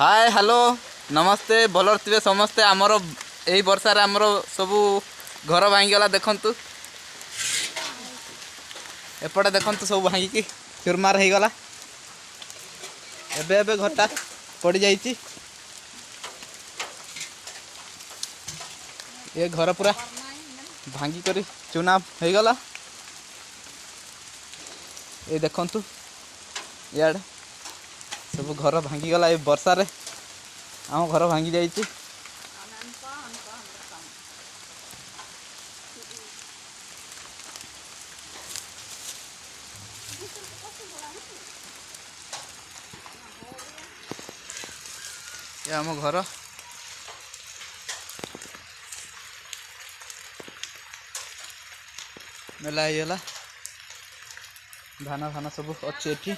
hi hello नमस्ते भलर थे समस्ते आमर यही वर्षार आमर सबू घर भांगीगला देखु एपटे देखु सब भांगिकी चुरमार हो गला एबे घरटा पड़ जाइए ये घर पूरा भांगी करी चुना हो गला ये देखु इे सब घर भांगीगला ये वर्षा रे आम घर भांगी जाइए ये आम घर मेला होगा धान फान सब अच्छी